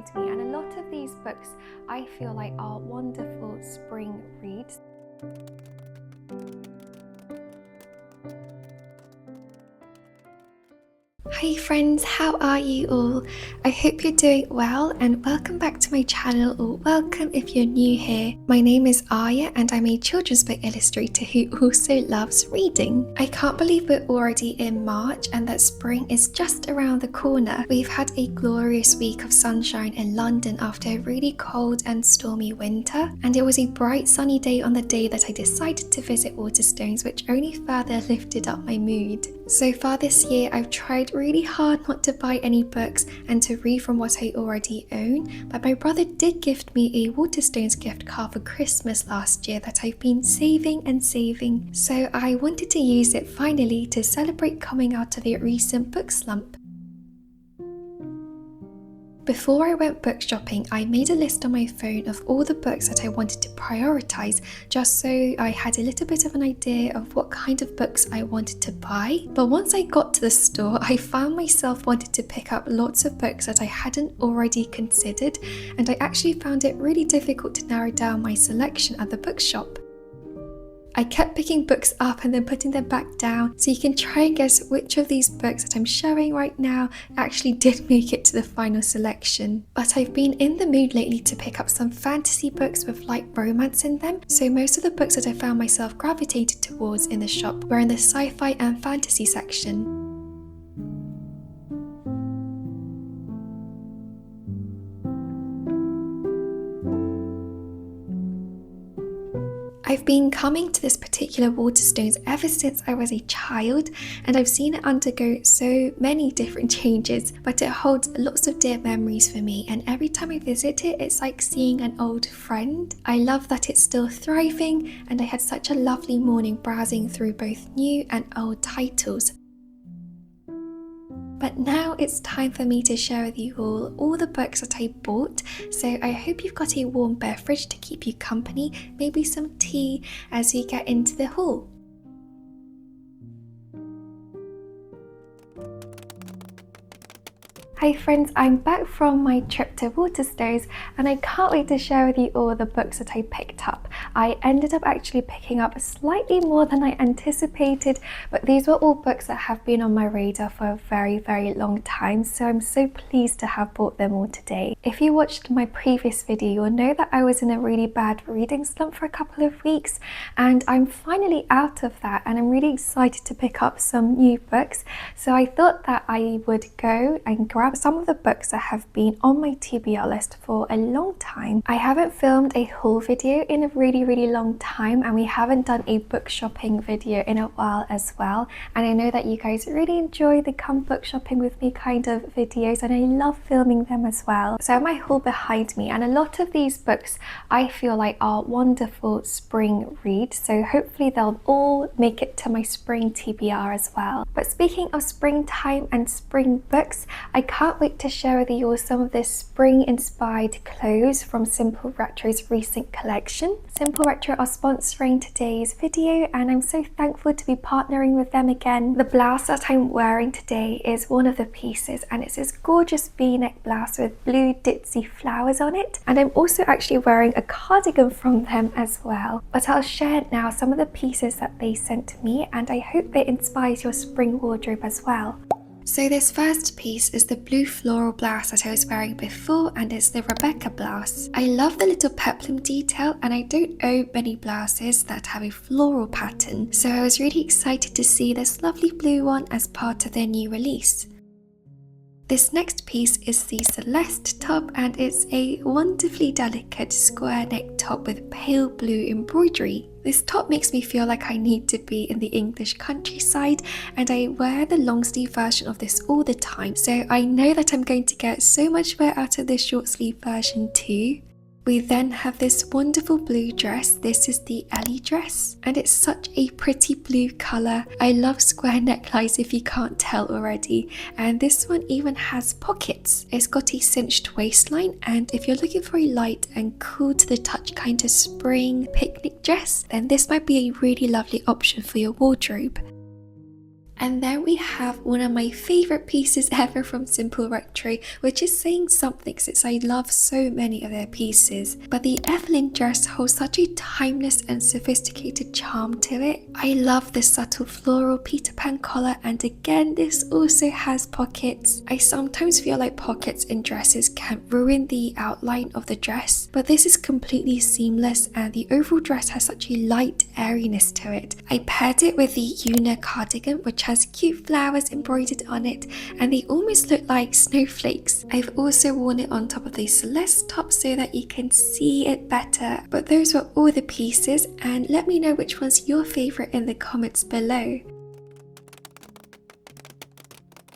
behind me, and a lot of these books I feel like are wonderful spring reads. Hi friends, how are you all? I hope you're doing well and welcome back to my channel, or welcome if you're new here. My name is Ahya and I'm a children's book illustrator who also loves reading. I can't believe we're already in March and that spring is just around the corner. We've had a glorious week of sunshine in London after a really cold and stormy winter, and it was a bright sunny day on the day that I decided to visit Waterstones, which only further lifted up my mood. So far this year I've tried really hard not to buy any books and to read from what I already own, but my brother did gift me a Waterstones gift card for Christmas last year that I've been saving and saving, so I wanted to use it finally to celebrate coming out of a recent book slump. Before I went book shopping, I made a list on my phone of all the books that I wanted to prioritise, just so I had a little bit of an idea of what kind of books I wanted to buy. But once I got to the store, I found myself wanting to pick up lots of books that I hadn't already considered, and I actually found it really difficult to narrow down my selection at the bookshop. I kept picking books up and then putting them back down, so you can try and guess which of these books that I'm showing right now actually did make it to the final selection. But I've been in the mood lately to pick up some fantasy books with light romance in them, so most of the books that I found myself gravitated towards in the shop were in the sci-fi and fantasy section. I've been coming to this particular Waterstones ever since I was a child, and I've seen it undergo so many different changes, but it holds lots of dear memories for me, and every time I visit it, it's like seeing an old friend. I love that it's still thriving, and I had such a lovely morning browsing through both new and old titles. But now it's time for me to share with you all the books that I bought, so I hope you've got a warm beverage to keep you company, maybe some tea as we get into the haul. Hi friends, I'm back from my trip to Waterstones and I can't wait to share with you all the books that I picked up. I ended up actually picking up slightly more than I anticipated, but these were all books that have been on my radar for a very long time, so I'm so pleased to have bought them all today. If you watched my previous video, you'll know that I was in a really bad reading slump for a couple of weeks, and I'm finally out of that and I'm really excited to pick up some new books. So I thought that I would go and grab some of the books that have been on my TBR list for a long time. I haven't filmed a haul video in a really long time, and we haven't done a book shopping video in a while as well, and I know that you guys really enjoy the come book shopping with me kind of videos, and I love filming them as well. So I have my haul behind me, and a lot of these books I feel like are wonderful spring reads, so hopefully they'll all make it to my spring TBR as well. But speaking of springtime and spring books, I can't wait to share with you all some of this spring inspired clothes from Simple Retro's recent collection. Simple Retro are sponsoring today's video and I'm so thankful to be partnering with them again. The blouse that I'm wearing today is one of the pieces, and it's this gorgeous v-neck blouse with blue ditzy flowers on it, and I'm also actually wearing a cardigan from them as well. But I'll share now some of the pieces that they sent to me, and I hope it inspires your spring wardrobe as well. So this first piece is the blue floral blouse that I was wearing before, and it's the Rebecca blouse. I love the little peplum detail, and I don't own many blouses that have a floral pattern, so I was really excited to see this lovely blue one as part of their new release. This next piece is the Celeste top, and it's a wonderfully delicate square neck top with pale blue embroidery. This top makes me feel like I need to be in the English countryside, and I wear the long sleeve version of this all the time, so I know that I'm going to get so much wear out of this short sleeve version too. We then have this wonderful blue dress. This is the Ellie dress, and it's such a pretty blue colour. I love square necklines if you can't tell already, and this one even has pockets. It's got a cinched waistline, and if you're looking for a light and cool to the touch kind of spring picnic dress, then this might be a really lovely option for your wardrobe. And then we have one of my favourite pieces ever from Simple Rectory, which is saying something since I love so many of their pieces. But the Evelyn dress holds such a timeless and sophisticated charm to it. I love this subtle floral Peter Pan collar, and again this also has pockets. I sometimes feel like pockets in dresses can ruin the outline of the dress, but this is completely seamless and the overall dress has such a light airiness to it. I paired it with the Una cardigan, which has cute flowers embroidered on it, and they almost look like snowflakes. I've also worn it on top of the Celeste top so that you can see it better. But those were all the pieces, and let me know which one's your favourite in the comments below.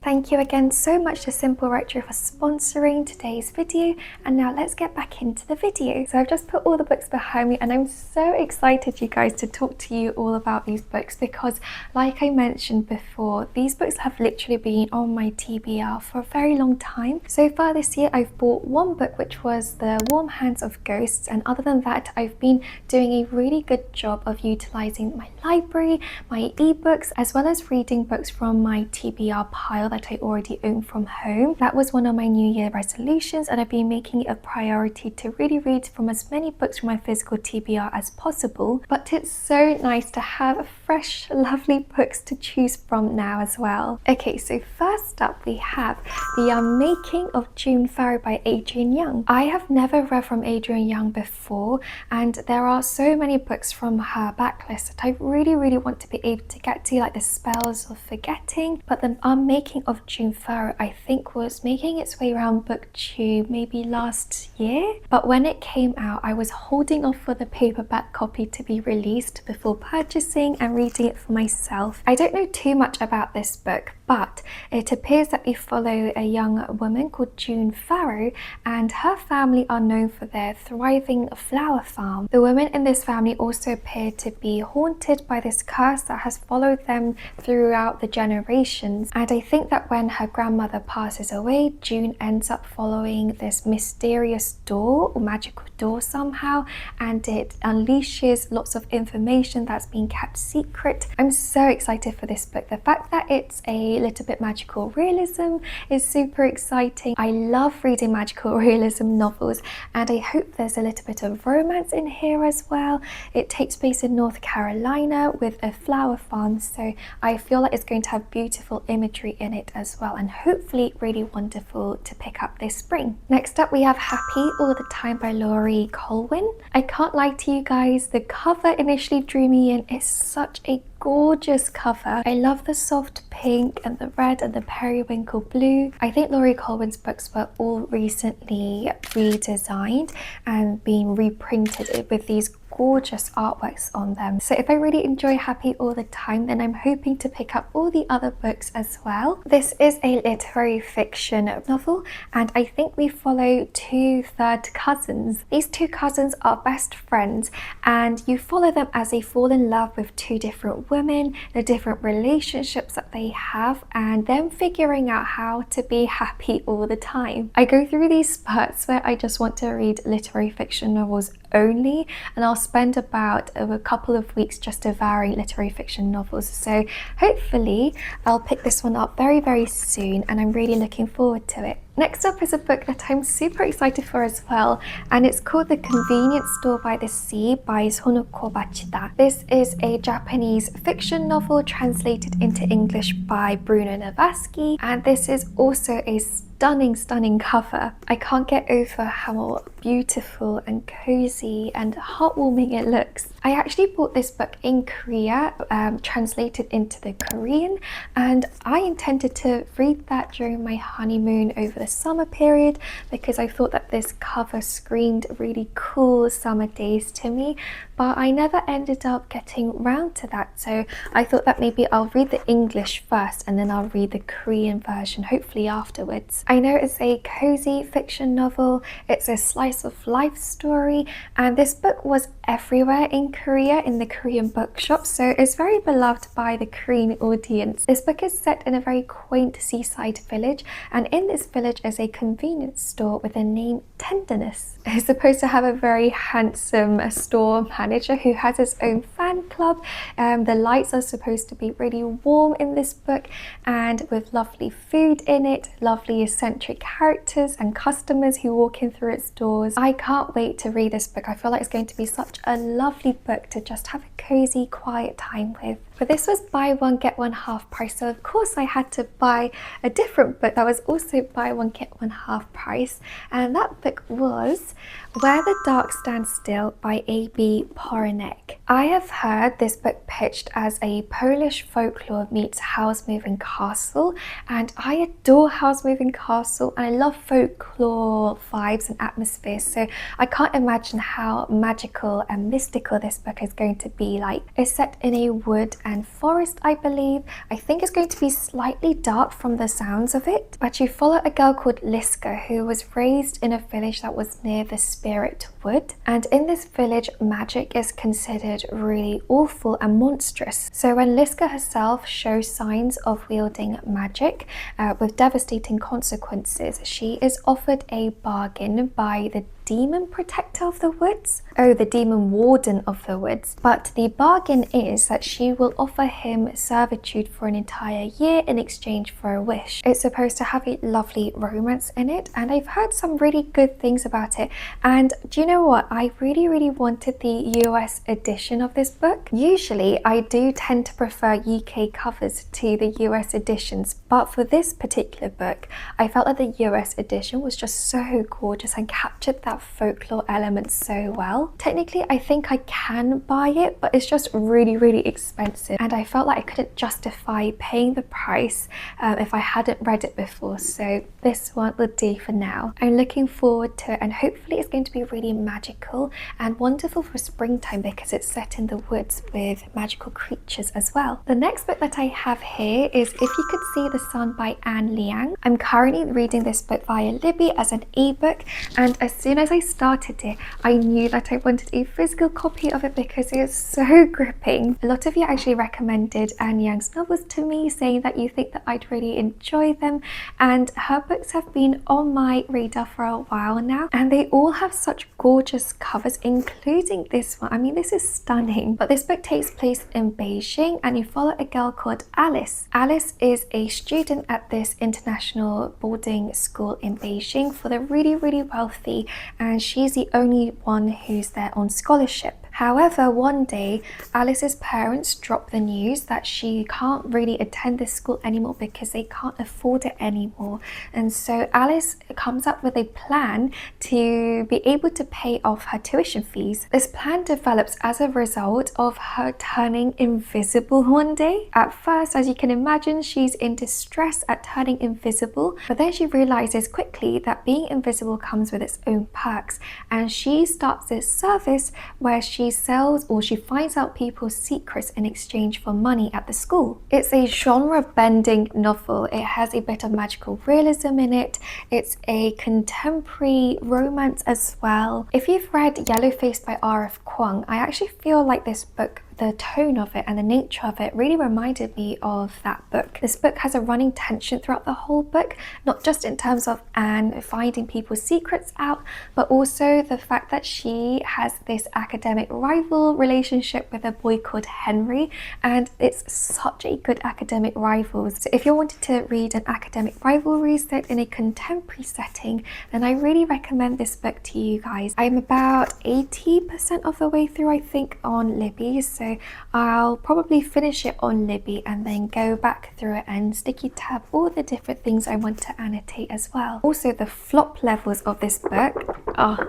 Thank you again so much to Simple Rectory for sponsoring today's video, and now let's get back into the video. So I've just put all the books behind me and I'm so excited, you guys, to talk to you all about these books because, like I mentioned before, these books have literally been on my TBR for a very long time. So far this year I've bought one book, which was The Warm Hands of Ghosts, and other than that I've been doing a really good job of utilising my library, my ebooks, as well as reading books from my TBR pile that I already own from home. That was one of my New Year resolutions, and I've been making it a priority to really read from as many books from my physical TBR as possible. But it's so nice to have fresh, lovely books to choose from now as well. Okay, so first up we have The Making of June Farrow by Adrienne Young. I have never read from Adrienne Young before, and there are so many books from her backlist that I really want to be able to get to, like The Spells of Forgetting. But The Making of June Farrow, I think, was making its way around booktube maybe last year, but when it came out I was holding off for the paperback copy to be released before purchasing and reading it for myself. I don't know too much about this book, but it appears that we follow a young woman called June Farrow, and her family are known for their thriving flower farm. The women in this family also appear to be haunted by this curse that has followed them throughout the generations, and I think that when her grandmother passes away, June ends up following this mysterious door or magical door somehow, and it unleashes lots of information that's been kept secret. I'm so excited for this book. The fact that it's a little bit magical realism is super exciting. I love reading magical realism novels, and I hope there's a little bit of romance in here as well. It takes place in North Carolina with a flower farm, so I feel like it's going to have beautiful imagery in it as well, and hopefully really wonderful to pick up this spring. Next up we have Happy All the Time by Laurie Colwin. I can't lie to you guys, the cover initially drew me in. It's such a gorgeous cover. I love the soft pink and the red and the periwinkle blue. I think Laurie Colwin's books were all recently redesigned and being reprinted with these gorgeous artworks on them. So if I really enjoy Happy All the Time, then I'm hoping to pick up all the other books as well. This is a literary fiction novel, and I think we follow two third cousins. These two cousins are best friends, and you follow them as they fall in love with two different women, the different relationships that they have, and them figuring out how to be happy all the time. I go through these spurts where I just want to read literary fiction novels only, and I'll spend about a couple of weeks just devouring literary fiction novels. So hopefully I'll pick this one up very soon, and I'm really looking forward to it. Next up is a book that I'm super excited for as well, and it's called The Convenience Store by the Sea by Sonoko Bachida. This is a Japanese fiction novel translated into English by Bruno Navasky, and this is also a stunning cover. I can't get over how beautiful and cozy and heartwarming it looks. I actually bought this book in Korea, translated into the Korean, and I intended to read that during my honeymoon over the summer period because I thought that this cover screamed really cool summer days to me, but I never ended up getting round to that. So I thought that maybe I'll read the English first and then I'll read the Korean version hopefully afterwards. I know it's a cozy fiction novel, it's a slice of life story, and this book was everywhere in Korea in the Korean bookshop, so it's very beloved by the Korean audience. This book is set in a very quaint seaside village, and in this village is a convenience store with the name Tenderness. It's supposed to have a very handsome store manager who has his own fan club. The lights are supposed to be really warm in this book and with lovely food in it, lovely eccentric characters and customers who walk in through its doors. I can't wait to read this book. I feel like it's going to be such a lovely book to just have a cozy, quiet time with. But this was buy one get one half price, so of course I had to buy a different book that was also buy one get one half price, and that book was Where the Dark Stands Still by A.B. Poranek. I have heard this book pitched as a Polish folklore meets house moving castle, and I adore house moving castle and I love folklore vibes and atmospheres, so I can't imagine how magical and mystical this book is going to be like. It's set in a wood and forest, I believe. I think it's going to be slightly dark from the sounds of it, but you follow a girl called Liska who was raised in a village that was near the spirit wood, and in this village magic is considered really awful and monstrous. So when Liska herself shows signs of wielding magic with devastating consequences, she is offered a bargain by the demon protector of the woods. Oh, the demon warden of the woods. But the bargain is that she will offer him servitude for an entire year in exchange for a wish. It's supposed to have a lovely romance in it, and I've heard some really good things about it. And do you know what? I really wanted the US edition of this book. Usually I do tend to prefer UK covers to the US editions, but for this particular book, I felt that the US edition was just so gorgeous and captured that folklore element so well. Technically, I think I can buy it, but it's just really expensive, and I felt like I couldn't justify paying the price if I hadn't read it before, so this one will do for now. I'm looking forward to it, and hopefully it's going to be really magical and wonderful for springtime because it's set in the woods with magical creatures as well. The next book that I have here is If You Could See the Sun by Anne Liang. I'm currently reading this book via Libby as an ebook, and as soon as I started it, I knew that I wanted a physical copy of it because it is so gripping. A lot of you actually recommended Anne Liang's novels to me, saying that you think that I'd really enjoy them, and her books have been on my radar for a while now, and they all have such gorgeous covers, including this one. I mean, this is stunning. But this book takes place in Beijing, and you follow a girl called Alice. Alice is a student at this international boarding school in Beijing for the really wealthy, and she's the only one who's there on scholarship. However, one day Alice's parents drop the news that she can't really attend this school anymore because they can't afford it anymore, and so Alice comes up with a plan to be able to pay off her tuition fees. This plan develops as a result of her turning invisible one day. At first, as you can imagine, she's in distress at turning invisible, but then she realizes quickly that being invisible comes with its own perks, and she starts this service where she sells, or she finds out people's secrets in exchange for money at the school. It's a genre-bending novel. It has a bit of magical realism in it. It's a contemporary romance as well. If you've read Yellow Face by R.F. Kuang, I actually feel like this book, the tone of it and the nature of it really reminded me of that book. This book has a running tension throughout the whole book, not just in terms of Anne finding people's secrets out, but also the fact that she has this academic rival relationship with a boy called Henry, and it's such a good academic rival. So if you're wanting to read an academic rivalry set in a contemporary setting, then I really recommend this book to you guys. I'm about 80% of the way through, I think, on Libby, so I'll probably finish it on Libby and then go back through it and sticky tab all the different things I want to annotate as well. Also, the flop levels of this book,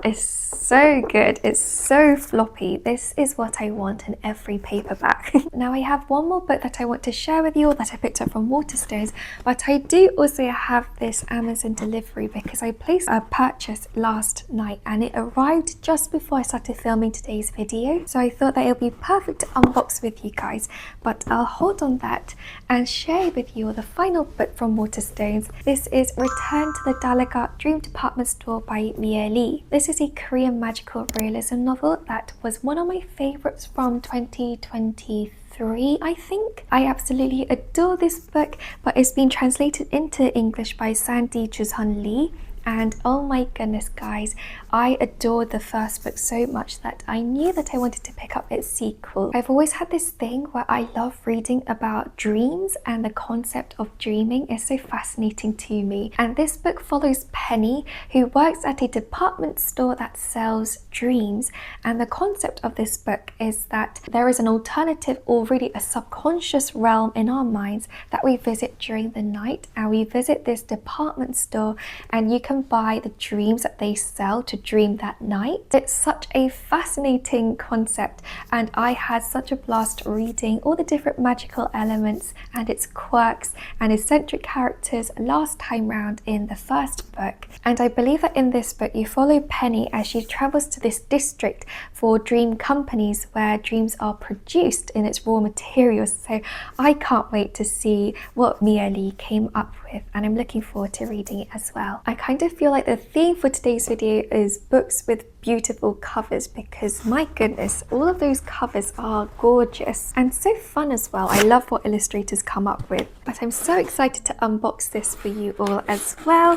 it's so good. It's so floppy. This is what I want in every paperback. Now I have one more book that I want to share with you all that I picked up from Waterstones, but I do also have this Amazon delivery because I placed a purchase last night and it arrived just before I started filming today's video, so I thought that it would be perfect to unbox with you guys, but I'll hold on that and share with you the final book from Waterstones. This is Return to the Dalaga Dream Department Store by Mia Lee. This is a Korean magical realism novel that was one of my favorites from 2023, I think. I absolutely adore this book, but it's been translated into English by Sandy Jusun Lee, and oh my goodness guys, I adored the first book so much that I knew that I wanted to pick up its sequel. I've always had this thing where I love reading about dreams, and the concept of dreaming is so fascinating to me. And this book follows Penny, who works at a department store that sells dreams. And the concept of this book is that there is an alternative, or really a subconscious realm in our minds that we visit during the night, and we visit this department store and you can buy the dreams that they sell to dream that night. It's such a fascinating concept, and I had such a blast reading all the different magical elements and its quirks and eccentric characters last time round in the first book. And I believe that in this book you follow Penny as she travels to this district for dream companies where dreams are produced in its raw materials. So I can't wait to see what Mia Lee came up with, and I'm looking forward to reading it as well. I kind of feel like the theme for today's video is books with beautiful covers, because my goodness, all of those covers are gorgeous and so fun as well. I love what illustrators come up with, but I'm so excited to unbox this for you all as well.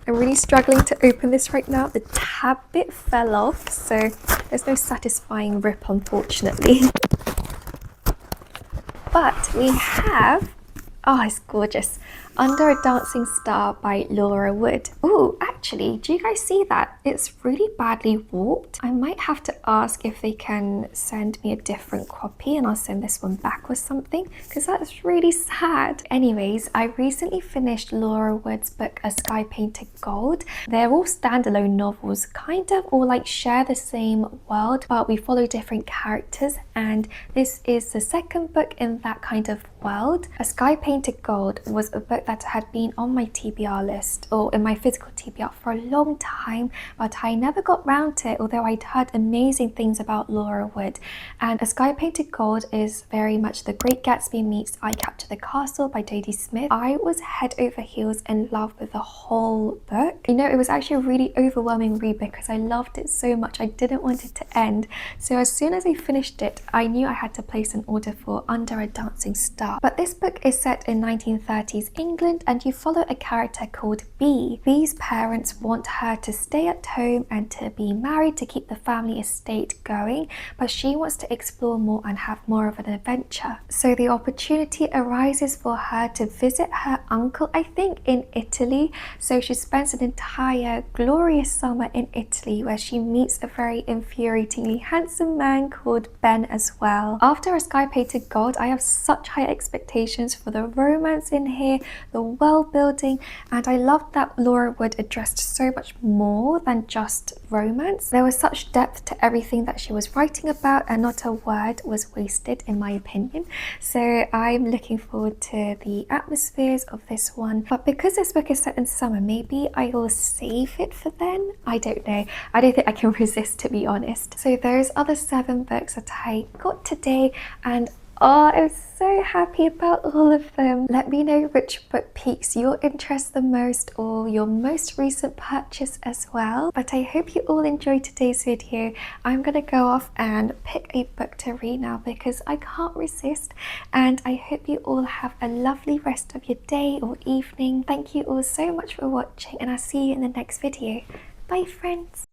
I'm really struggling to open this right now. The tab bit fell off, so there's no satisfying rip unfortunately. But we have, oh, it's gorgeous, Under a Dancing Star by Laura Wood. Oh, actually, do you guys see that? It's really badly warped. I might have to ask if they can send me a different copy and I'll send this one back or something, because that's really sad. Anyways, I recently finished Laura Wood's book, A Sky Painted Gold. They're all standalone novels, kind of all like share the same world, but we follow different characters, and this is the second book in that kind of world. A Sky Painted Gold was a book that had been on my TBR list, or in my physical TBR, for a long time, but I never got round to it, although I'd heard amazing things about Laura Wood. And A Sky Painted Gold is very much The Great Gatsby meets I Capture the Castle by J.D. Smith. I was head over heels in love with the whole book. You know, it was actually a really overwhelming read because I loved it so much. I didn't want it to end. So as soon as I finished it, I knew I had to place an order for Under a Dancing Star. But this book is set in 1930s England, and you follow a character called Bee. Bee's parents want her to stay at home and to be married to keep the family estate going, but she wants to explore more and have more of an adventure. So the opportunity arises for her to visit her uncle, I think in Italy. So she spends an entire glorious summer in Italy, where she meets a very infuriatingly handsome man called Ben as well. After A Sky Painted Gold, I have such high expectations for the romance in here, the world building, and I loved that Laura Wood addressed so much more than just romance. There was such depth to everything that she was writing about, and not a word was wasted in my opinion. So I'm looking forward to the atmospheres of this one, but because this book is set in summer, maybe I will save it for then. I don't know. I don't think I can resist, to be honest. So those are the 7 books that I got today, and oh, I'm so happy about all of them. Let me know which book piques your interest the most, or your most recent purchase as well. But I hope you all enjoyed today's video. I'm gonna go off and pick a book to read now because I can't resist. And I hope you all have a lovely rest of your day or evening. Thank you all so much for watching, and I'll see you in the next video. Bye friends.